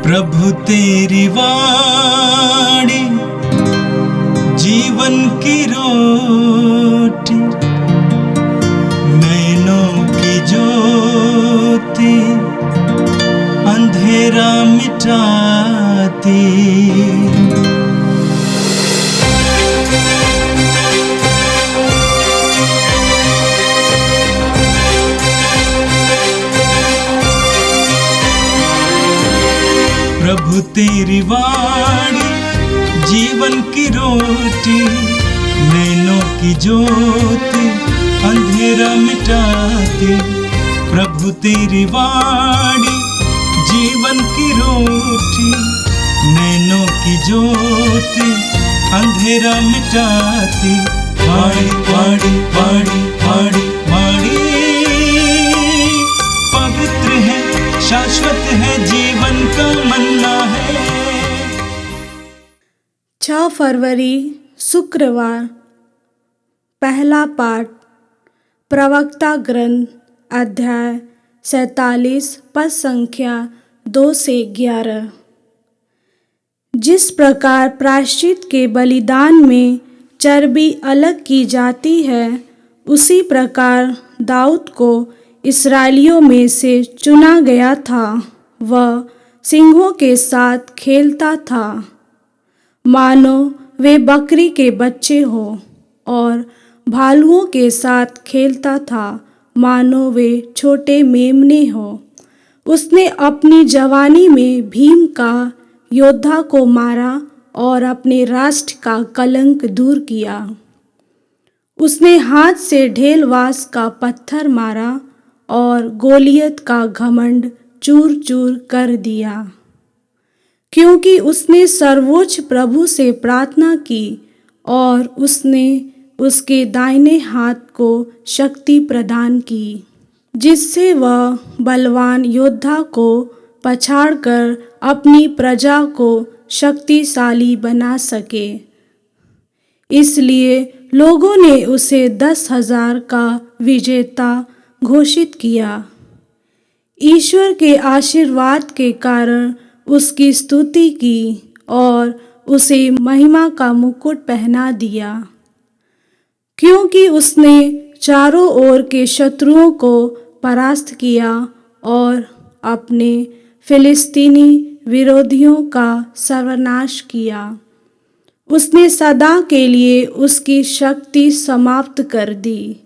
प्रभु तेरी वाणी जीवन की रोटी, नैनों की ज्योति अंधेरा मिटाती। प्रभु तेरी वाणी जीवन की रोटी, नैनों की ज्योति अंधेरा मिटाती। प्रभु तेरी वाणी जीवन की रोटी, नैनों की ज्योति अंधेरा मिटाती। वाणी वाणी वाणी वाणी वाणी पवित्र है, शाश्वत है, जीवन का मन्ना है। 6 फरवरी शुक्रवार। पहला पाठ प्रवक्ता ग्रंथ अध्याय 47 पद संख्या 2 से 11। जिस प्रकार प्रायश्चित के बलिदान में चर्बी अलग की जाती है, उसी प्रकार दाऊद को इस्राएलियों में से चुना गया था। वह सिंहों के साथ खेलता था, मानो वे बकरी के बच्चे हो, और भालुओं के साथ खेलता था, मानो वे छोटे मेमने हो। उसने अपनी जवानी में भीम का योद्धा को मारा और अपने राष्ट्र का कलंक दूर किया। उसने हाथ से ढेलवास का पत्थर मारा और गोलियत का घमंड चूर चूर कर दिया। क्योंकि उसने सर्वोच्च प्रभु से प्रार्थना की और उसने उसके दाहिने हाथ को शक्ति प्रदान की, जिससे वह बलवान योद्धा को पछाड़कर अपनी प्रजा को शक्तिशाली बना सके। इसलिए लोगों ने उसे 10,000 का विजेता घोषित किया। ईश्वर के आशीर्वाद के कारण उसकी स्तुति की और उसे महिमा का मुकुट पहना दिया, क्योंकि उसने चारों ओर के शत्रुओं को परास्त किया और अपने फिलिस्तीनी विरोधियों का सर्वनाश किया। उसने सदा के लिए उसकी शक्ति समाप्त कर दी।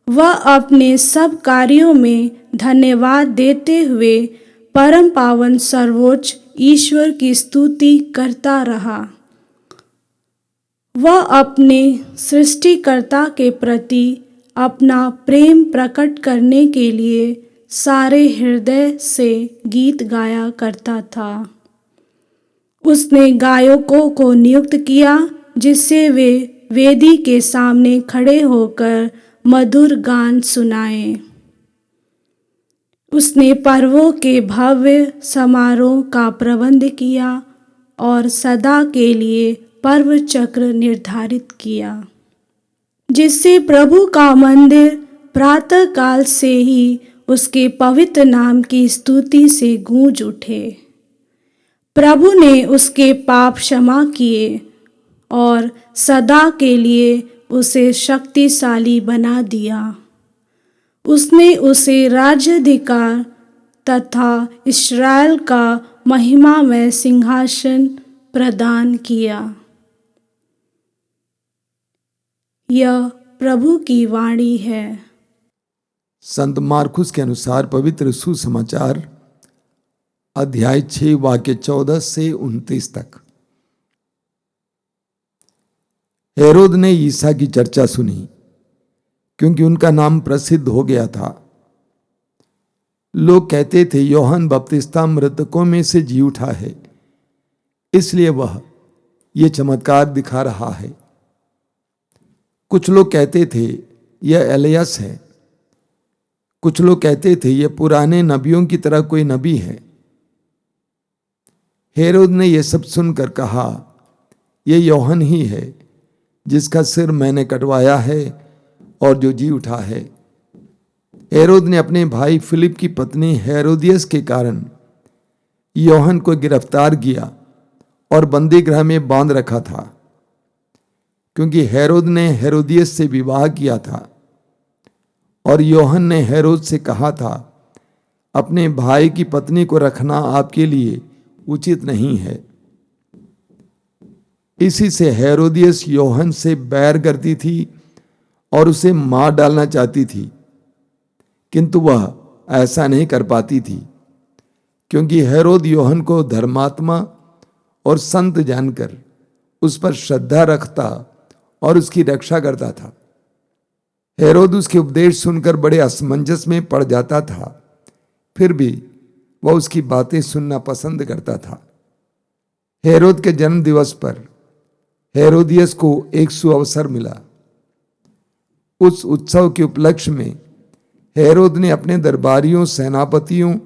वह अपने सब कार्यों में धन्यवाद देते हुए परम पावन सर्वोच्च ईश्वर की स्तुति करता रहा। वह अपने सृष्टिकर्ता के प्रति अपना प्रेम प्रकट करने के लिए सारे हृदय से गीत गाया करता था। उसने गायकों को नियुक्त किया, जिससे वे वेदी के सामने खड़े होकर मधुर गान सुनाएं। उसने पर्वों के भव्य समारोह का प्रबंध किया और सदा के लिए पर्व चक्र निर्धारित किया, जिससे प्रभु का मंदिर प्रातः काल से ही उसके पवित्र नाम की स्तुति से गूंज उठे। प्रभु ने उसके पाप क्षमा किए और सदा के लिए उसे शक्तिशाली बना दिया। उसने उसे राज्याधिकार तथा इस्राएल का महिमामय सिंहासन प्रदान किया। यह प्रभु की वाणी है। संत मार्कुस के अनुसार पवित्र सुसमाचार अध्याय 6 वाक्य 14 से 29 तक। हेरोद ने ईसा की चर्चा सुनी, क्योंकि उनका नाम प्रसिद्ध हो गया था। लोग कहते थे, यूहन्ना बपतिस्मा मृतकों में से जी उठा है, इसलिए वह ये चमत्कार दिखा रहा है। कुछ लोग कहते थे, यह एलियस है। कुछ लोग कहते थे, यह पुराने नबियों की तरह कोई नबी है। हेरोद ने यह सब सुनकर कहा, यह यूहन्ना ही है, जिसका सिर मैंने कटवाया है और जो जी उठा है। हेरोद ने अपने भाई फिलिप की पत्नी हेरोदियस के कारण यूहन्ना को गिरफ्तार किया और बंदी गृह में बांध रखा था, क्योंकि हेरोद ने हेरोदियस से विवाह किया था और यूहन्ना ने हेरोद से कहा था, अपने भाई की पत्नी को रखना आपके लिए उचित नहीं है। इसी से हेरोदियस यूहन्ना से बैर करती थी और उसे मार डालना चाहती थी, किंतु वह ऐसा नहीं कर पाती थी, क्योंकि हेरोद यूहन्ना को धर्मात्मा और संत जानकर उस पर श्रद्धा रखता और उसकी रक्षा करता था। हेरोद उसके उपदेश सुनकर बड़े असमंजस में पड़ जाता था, फिर भी वह उसकी बातें सुनना पसंद करता था। हेरोद के जन्म दिवस पर हेरोदियस को एक सुअवसर मिला। उस उत्सव के उपलक्ष्य में हेरोद ने अपने दरबारियों, सेनापतियों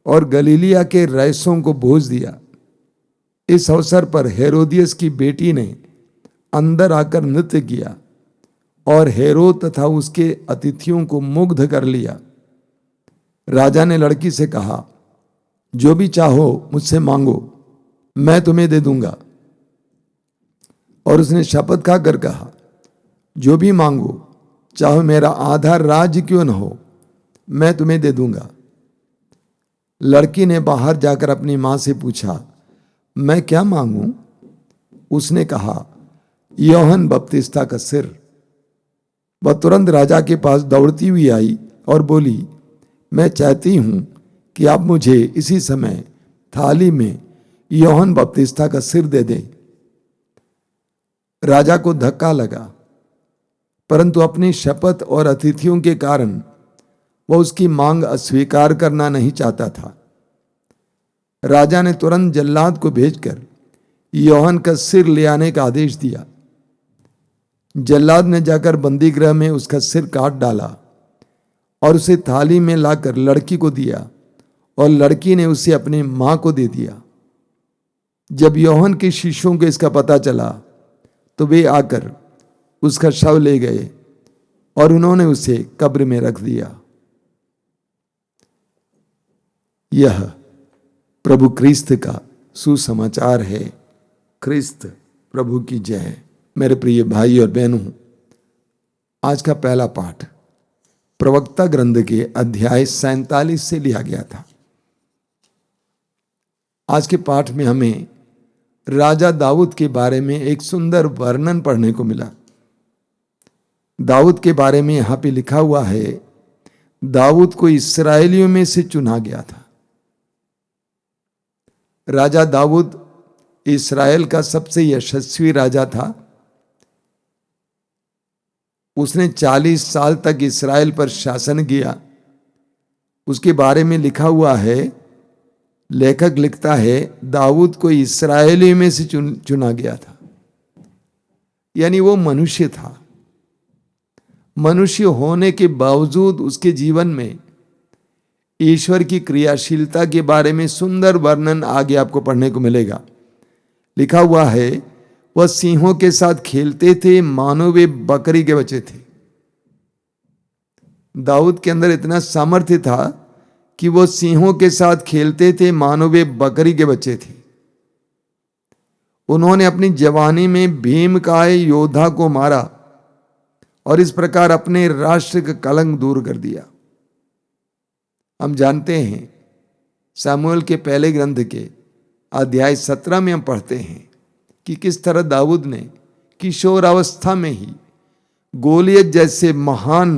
और गलीलिया के रईसों को भोज दिया। इस अवसर पर हेरोदियस की बेटी ने अंदर आकर नृत्य किया और हेरोद तथा उसके अतिथियों को मुग्ध कर लिया। राजा ने लड़की से कहा, जो भी चाहो मुझसे मांगो, मैं तुम्हें दे दूंगा। और उसने शपथ खाकर कहा, जो भी मांगो, चाहे मेरा आधा राज्य क्यों न हो, मैं तुम्हें दे दूंगा। लड़की ने बाहर जाकर अपनी मां से पूछा, मैं क्या मांगूं? उसने कहा, यूहन्ना बपतिस्ता का सिर। वह तुरंत राजा के पास दौड़ती हुई आई और बोली, मैं चाहती हूं कि आप मुझे इसी समय थाली में यूहन्ना बपतिस्ता का सिर दे दें। राजा को धक्का लगा, परंतु अपनी शपथ और अतिथियों के कारण वह उसकी मांग अस्वीकार करना नहीं चाहता था। राजा ने तुरंत जल्लाद को भेजकर यूहन्ना का सिर ले आने का आदेश दिया। जल्लाद ने जाकर बंदी गृह में उसका सिर काट डाला और उसे थाली में लाकर लड़की को दिया और लड़की ने उसे अपनी मां को दे दिया। जब यूहन्ना के शिष्यों को इसका पता चला तो वे आकर उसका शव ले गए और उन्होंने उसे कब्र में रख दिया। यह प्रभु क्रिस्त का सुसमाचार है। क्रिस्त प्रभु की जय। मेरे प्रिय भाई और बहनों, आज का पहला पाठ प्रवक्ता ग्रंथ के अध्याय 47 से लिया गया था। आज के पाठ में हमें राजा दाऊद के बारे में एक सुंदर वर्णन पढ़ने को मिला। दाऊद के बारे में यहां पे लिखा हुआ है, दाऊद को इस्राएलियों में से चुना गया था। राजा दाऊद इस्राएल का सबसे यशस्वी राजा था। उसने 40 साल तक इस्राएल पर शासन किया। उसके बारे में लिखा हुआ है, लेखक लिखता है, दाऊद को इस्राएली में से चुना गया था। यानी वो मनुष्य था। मनुष्य होने के बावजूद उसके जीवन में ईश्वर की क्रियाशीलता के बारे में सुंदर वर्णन आगे आपको पढ़ने को मिलेगा। लिखा हुआ है, वह सिंहों के साथ खेलते थे मानो वे बकरी के बच्चे थे। दाऊद के अंदर इतना सामर्थ्य था कि वो सिंहों के साथ खेलते थे मानो वे बकरी के बच्चे थे। उन्होंने अपनी जवानी में भीमकाय योद्धा को मारा और इस प्रकार अपने राष्ट्र का कलंक दूर कर दिया। हम जानते हैं, सामुएल के पहले ग्रंथ के अध्याय 17 में हम पढ़ते हैं कि किस तरह दाऊद ने किशोरावस्था में ही गोलियत जैसे महान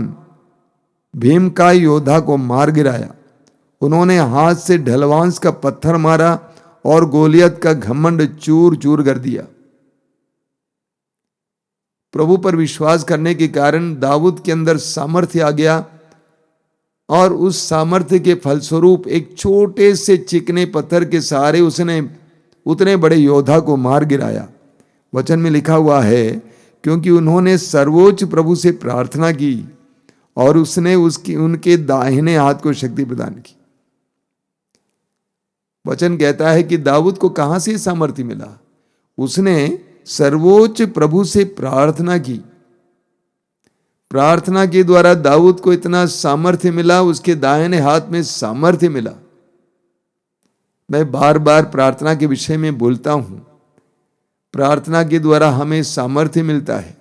भीमकाय योद्धा को मार गिराया। उन्होंने हाथ से ढलवांस का पत्थर मारा और गोलियत का घमंड चूर चूर कर दिया। प्रभु पर विश्वास करने के कारण दाऊद के अंदर सामर्थ्य आ गया और उस सामर्थ्य के फलस्वरूप एक छोटे से चिकने पत्थर के सहारे उसने उतने बड़े योद्धा को मार गिराया। वचन में लिखा हुआ है, क्योंकि उन्होंने सर्वोच्च प्रभु से प्रार्थना की और उसने उनके दाहिने हाथ को शक्ति प्रदान की। वचन कहता है कि दाऊद को कहां से सामर्थ्य मिला? उसने सर्वोच्च प्रभु से प्रार्थना की। प्रार्थना के द्वारा दाऊद को इतना सामर्थ्य मिला, उसके दाहिने हाथ में सामर्थ्य मिला। मैं बार बार प्रार्थना के विषय में बोलता हूं। प्रार्थना के द्वारा हमें सामर्थ्य मिलता है।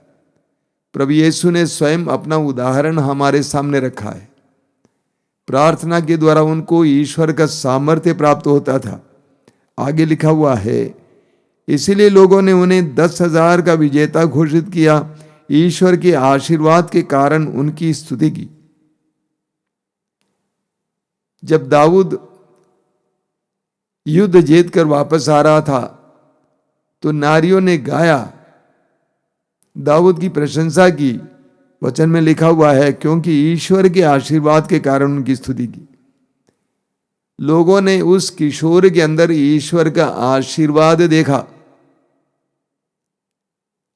प्रभु यीशु ने स्वयं अपना उदाहरण हमारे सामने रखा है। प्रार्थना के द्वारा उनको ईश्वर का सामर्थ्य प्राप्त होता था। आगे लिखा हुआ है, इसीलिए लोगों ने उन्हें 10,000 का विजेता घोषित किया। ईश्वर के आशीर्वाद के कारण उनकी स्तुति की। जब दाऊद युद्ध जीत कर वापस आ रहा था तो नारियों ने गाया, दाऊद की प्रशंसा की। वचन में लिखा हुआ है, क्योंकि ईश्वर के आशीर्वाद के कारण उनकी स्तुति की। लोगों ने उस किशोर के अंदर ईश्वर का आशीर्वाद देखा।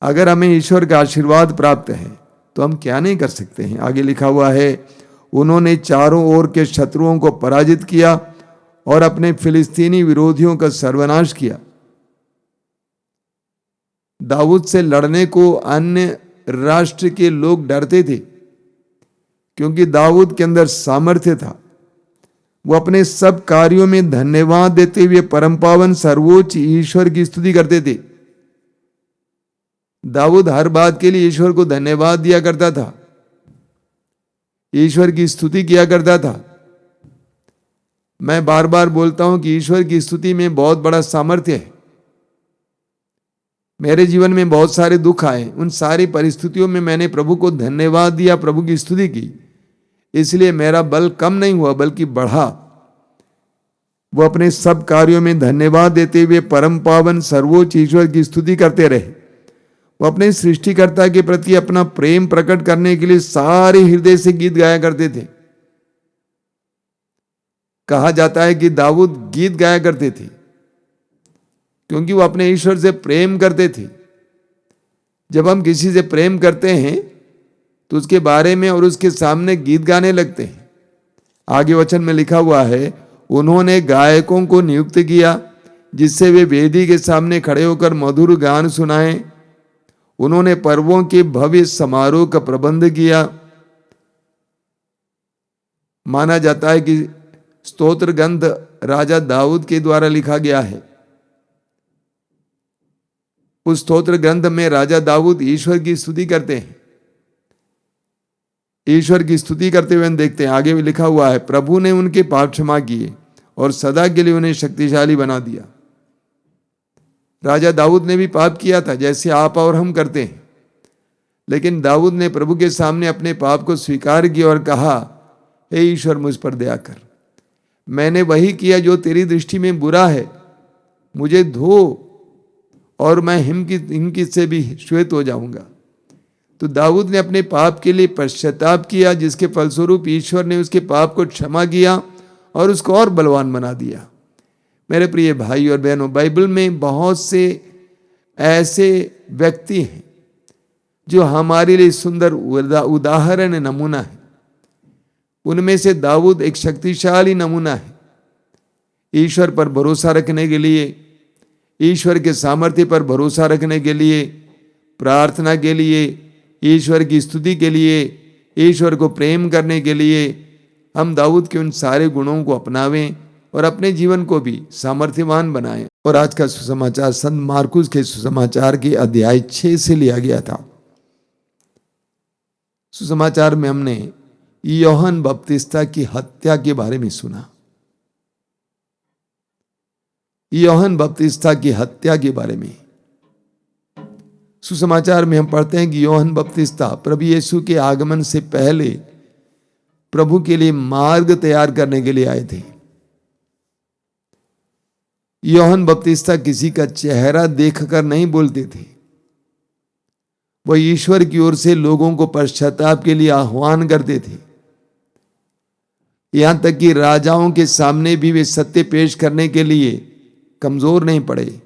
अगर हमें ईश्वर का आशीर्वाद प्राप्त है तो हम क्या नहीं कर सकते हैं। आगे लिखा हुआ है, उन्होंने चारों ओर के शत्रुओं को पराजित किया और अपने फिलिस्तीनी विरोधियों का सर्वनाश किया। दाऊद से लड़ने को अन्य राष्ट्र के लोग डरते थे, क्योंकि दाऊद के अंदर सामर्थ्य था। वो अपने सब कार्यों में धन्यवाद देते हुए परम पावन सर्वोच्च ईश्वर की स्तुति करते थे। दाऊद हर बात के लिए ईश्वर को धन्यवाद दिया करता था, ईश्वर की स्तुति किया करता था। मैं बार बार बोलता हूं कि ईश्वर की स्तुति में बहुत बड़ा सामर्थ्य है। मेरे जीवन में बहुत सारे दुख आए, उन सारी परिस्थितियों में मैंने प्रभु को धन्यवाद दिया, प्रभु की स्तुति की। इसलिए मेरा बल कम नहीं हुआ बल्कि बढ़ा। वो अपने सब कार्यों में धन्यवाद देते हुए परम पावन सर्वोच्च ईश्वर की स्तुति करते रहे। वो अपने सृष्टिकर्ता के प्रति अपना प्रेम प्रकट करने के लिए सारे हृदय से गीत गाया करते थे। कहा जाता है कि दाऊद गीत गाया करते थे क्योंकि वो अपने ईश्वर से प्रेम करते थे। जब हम किसी से प्रेम करते हैं तो उसके बारे में और उसके सामने गीत गाने लगते हैं। आगे वचन में लिखा हुआ है, उन्होंने गायकों को नियुक्त किया जिससे वे वेदी के सामने खड़े होकर मधुर गान सुनाएं। उन्होंने पर्वों के भव्य समारोह का प्रबंध किया। माना जाता है कि स्तोत्र ग्रंथ राजा दाऊद के द्वारा लिखा गया है। उस स्तोत्र ग्रंथ में राजा दाऊद ईश्वर की स्तुति करते हैं। ईश्वर की स्तुति करते हुए हम देखते हैं, आगे भी लिखा हुआ है, प्रभु ने उनके पाप क्षमा किए और सदा के लिए उन्हें शक्तिशाली बना दिया। राजा दाऊद ने भी पाप किया था जैसे आप और हम करते हैं, लेकिन दाऊद ने प्रभु के सामने अपने पाप को स्वीकार किया और कहा, हे ईश्वर मुझ पर दया कर, मैंने वही किया जो तेरी दृष्टि में बुरा है। मुझे धो और मैं हिमकित से भी श्वेत हो जाऊंगा। तो दाऊद ने अपने पाप के लिए पश्चाताप किया, जिसके फलस्वरूप ईश्वर ने उसके पाप को क्षमा किया और उसको और बलवान बना दिया। मेरे प्रिय भाई और बहनों, बाइबल में बहुत से ऐसे व्यक्ति हैं जो हमारे लिए सुंदर उदाहरण नमूना है। उनमें से दाऊद एक शक्तिशाली नमूना है। ईश्वर पर भरोसा रखने के लिए, ईश्वर के सामर्थ्य पर भरोसा रखने के लिए, प्रार्थना के लिए, ईश्वर की स्तुति के लिए, ईश्वर को प्रेम करने के लिए हम दाऊद के उन सारे गुणों को अपनावें और अपने जीवन को भी सामर्थ्यवान बनाएं। और आज का सुसमाचार संत मार्कुस के सुसमाचार के अध्याय 6 से लिया गया था। सुसमाचार में हमने यूहन्ना बपतिस्ता की हत्या के बारे में सुना। यूहन्ना बपतिस्ता की हत्या के बारे में सुसमाचार में हम पढ़ते हैं कि यूहन्ना बपतिस्ता प्रभु यीशु के आगमन से पहले प्रभु के लिए मार्ग तैयार करने के लिए आए थे। यूहन्ना बपतिस्ता किसी का चेहरा देखकर नहीं बोलते थे। वह ईश्वर की ओर से लोगों को पश्चाताप के लिए आह्वान करते थे। यहां तक कि राजाओं के सामने भी वे सत्य पेश करने के लिए कमजोर नहीं पड़े।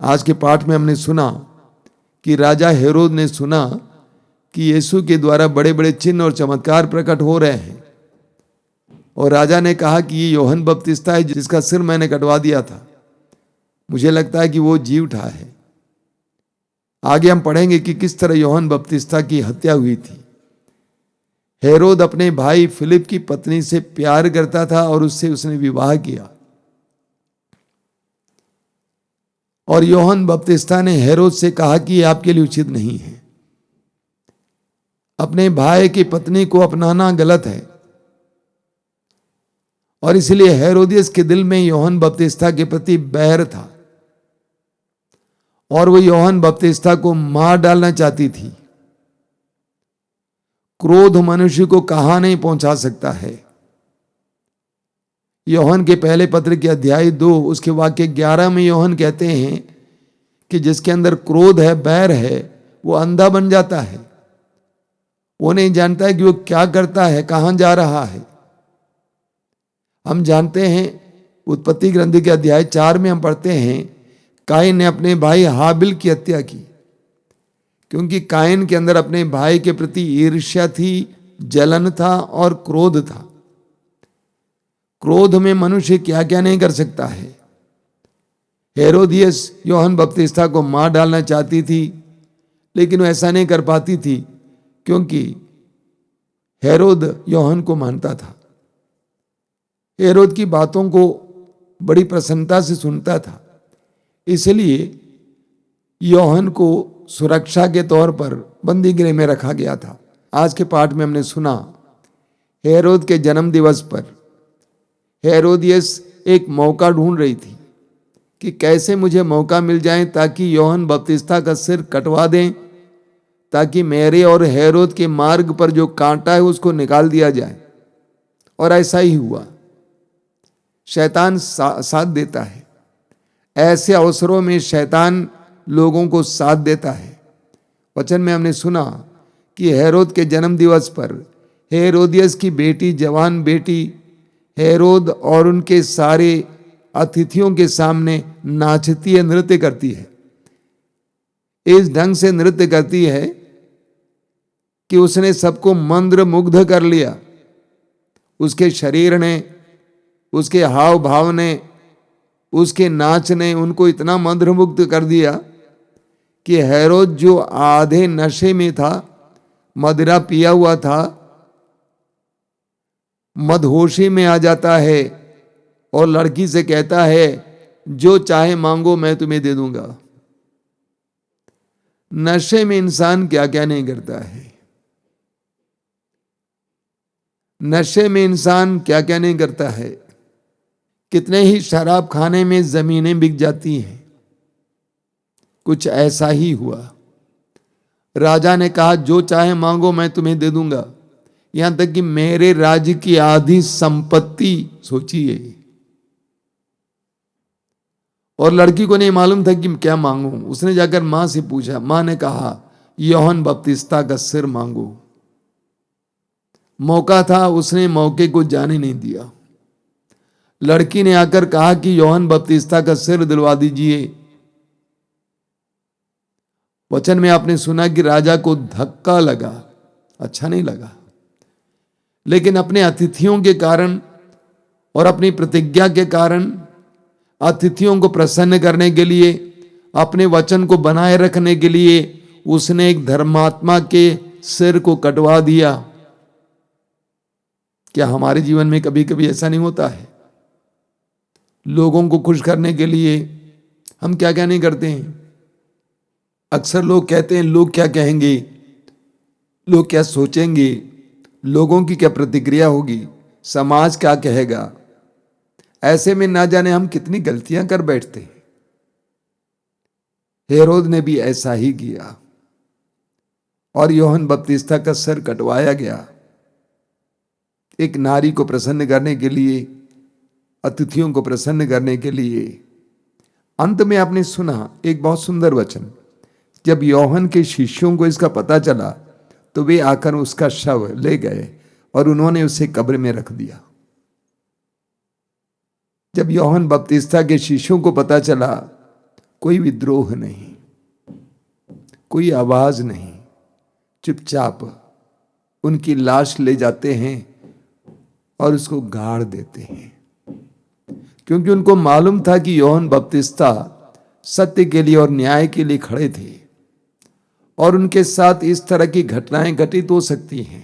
आज के पाठ में हमने सुना कि राजा हेरोद ने सुना कि यीशु के द्वारा बड़े बड़े चिन्ह और चमत्कार प्रकट हो रहे हैं, और राजा ने कहा कि ये यूहन्ना बपतिस्ता है जिसका सिर मैंने कटवा दिया था। मुझे लगता है कि वो जी उठा है। आगे हम पढ़ेंगे कि किस तरह यूहन्ना बपतिस्ता की हत्या हुई थी। हेरोद अपने भाई फिलिप की पत्नी से प्यार करता था और उससे उसने विवाह किया। और यूहन्ना बपतिस्ता ने हेरोद से कहा कि ये आपके लिए उचित नहीं है, अपने भाई की पत्नी को अपनाना गलत है। और इसलिए हेरोदियस के दिल में यूहन्ना बपतिस्ता के प्रति बैर था और वो यूहन्ना बपतिस्ता को मार डालना चाहती थी। क्रोध मनुष्य को कहां नहीं पहुंचा सकता है। यूहन्ना के पहले पत्र के अध्याय 2 उसके वाक्य 11 में यूहन्ना कहते हैं कि जिसके अंदर क्रोध है, बैर है, वो अंधा बन जाता है। वो नहीं जानता है कि वो क्या करता है, कहां जा रहा है। हम जानते हैं उत्पत्ति ग्रंथ के अध्याय 4 में हम पढ़ते हैं कायन ने अपने भाई हाबिल की हत्या की, क्योंकि कायन के अंदर अपने भाई के प्रति ईर्ष्या थी, जलन था और क्रोध था। क्रोध में मनुष्य क्या क्या नहीं कर सकता है। हेरोदियस यूहन्ना बपतिस्ता को मार डालना चाहती थी, लेकिन वो ऐसा नहीं कर पाती थी क्योंकि हेरोद यूहन्ना को मानता था। हेरोद की बातों को बड़ी प्रसन्नता से सुनता था, इसलिए यूहन्ना को सुरक्षा के तौर पर बंदी गृह में रखा गया था। आज के पाठ में हमने सुना हेरोद के जन्म दिवस पर हेरोदियस एक मौका ढूंढ रही थी कि कैसे मुझे मौका मिल जाए ताकि यूहन्ना बपतिस्ता का सिर कटवा दें, ताकि मेरे और हेरोद के मार्ग पर जो कांटा है उसको निकाल दिया जाए। और ऐसा ही हुआ। शैतान साथ देता है। ऐसे अवसरों में शैतान लोगों को साथ देता है। वचन में हमने सुना कि हेरोद के जन्म दिवस पर हेरोदियस की बेटी, जवान बेटी हेरोद और उनके सारे अतिथियों के सामने नाचती है, नृत्य करती है। इस ढंग से नृत्य करती है कि उसने सबको मंत्र मुग्ध कर लिया। उसके शरीर ने, उसके हाव भाव ने, उसके नाच ने उनको इतना मंत्रमुग्ध कर दिया कि हेरोद जो आधे नशे में था, मदिरा पिया हुआ था, मदहोशी में आ जाता है और लड़की से कहता है जो चाहे मांगो मैं तुम्हें दे दूंगा। नशे में इंसान क्या क्या नहीं करता है। नशे में इंसान क्या क्या नहीं करता है। कितने ही शराब खाने में जमीनें बिक जाती हैं। कुछ ऐसा ही हुआ। राजा ने कहा जो चाहे मांगो मैं तुम्हें दे दूंगा, यहां तक कि मेरे राज्य की आधी संपत्ति। सोचिए। और लड़की को नहीं मालूम था कि क्या मांगू। उसने जाकर मां से पूछा। मां ने कहा यूहन्ना बपतिस्ता का सिर मांगो। मौका था, उसने मौके को जाने नहीं दिया। लड़की ने आकर कहा कि यूहन्ना बपतिस्ता का सिर दिलवा दीजिए। वचन में आपने सुना कि राजा को धक्का लगा, अच्छा नहीं लगा। लेकिन अपने अतिथियों के कारण और अपनी प्रतिज्ञा के कारण, अतिथियों को प्रसन्न करने के लिए, अपने वचन को बनाए रखने के लिए उसने एक धर्मात्मा के सिर को कटवा दिया। क्या हमारे जीवन में कभी कभी ऐसा नहीं होता है? लोगों को खुश करने के लिए हम क्या क्या नहीं करते हैं। अक्सर लोग कहते हैं लोग क्या कहेंगे, लोग क्या सोचेंगे, लोगों की क्या प्रतिक्रिया होगी, समाज क्या कहेगा। ऐसे में ना जाने हम कितनी गलतियां कर बैठते हैं। हेरोद ने भी ऐसा ही किया और यूहन्ना बपतिस्ता का सिर कटवाया गया। एक नारी को प्रसन्न करने के लिए, अतिथियों को प्रसन्न करने के लिए। अंत में आपने सुना एक बहुत सुंदर वचन। जब यूहन्ना के शिष्यों को इसका पता चला तो वे आकर उसका शव ले गए और उन्होंने उसे कब्र में रख दिया। जब यूहन्ना बपतिस्ता के शिष्यों को पता चला, कोई विद्रोह नहीं, कोई आवाज नहीं, चुपचाप उनकी लाश ले जाते हैं और उसको गाड़ देते हैं। क्योंकि उनको मालूम था कि यूहन्ना बपतिस्ता सत्य के लिए और न्याय के लिए खड़े थे और उनके साथ इस तरह की घटनाएं घटित हो सकती हैं।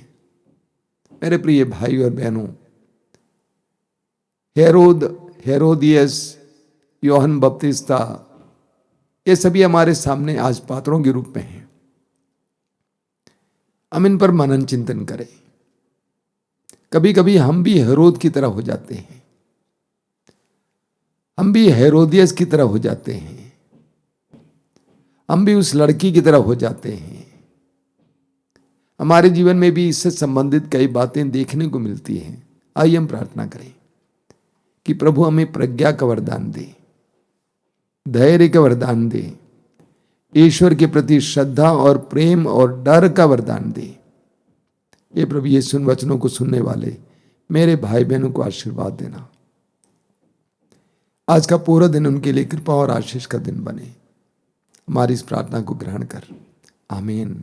मेरे प्रिय भाई और बहनों, हेरोदियस, यूहन्ना बपतिस्ता ये सभी हमारे सामने आज पात्रों के रूप में हैं। हम इन पर मनन चिंतन करें। कभी कभी हम भी हेरोद की तरह हो जाते हैं, हम भी हेरोदियस की तरह हो जाते हैं, हम भी उस लड़की की तरह हो जाते हैं। हमारे जीवन में भी इससे संबंधित कई बातें देखने को मिलती हैं। आइए हम प्रार्थना करें कि प्रभु हमें प्रज्ञा का वरदान दे, धैर्य का वरदान दे, ईश्वर के प्रति श्रद्धा और प्रेम और डर का वरदान दे। ये प्रभु यीशु वचनों को सुनने वाले मेरे भाई बहनों को आशीर्वाद देना। आज का पूरा दिन उनके लिए कृपा और आशीष का दिन बने। हमारी इस प्रार्थना को ग्रहण कर, आमीन।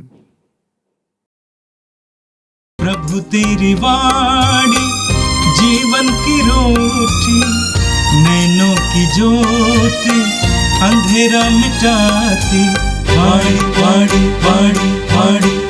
प्रभु तेरी वाणी जीवन की रोटी, नैनों की ज्योति अंधेरा मिटाती। वाणी वाणी वाणी वाणी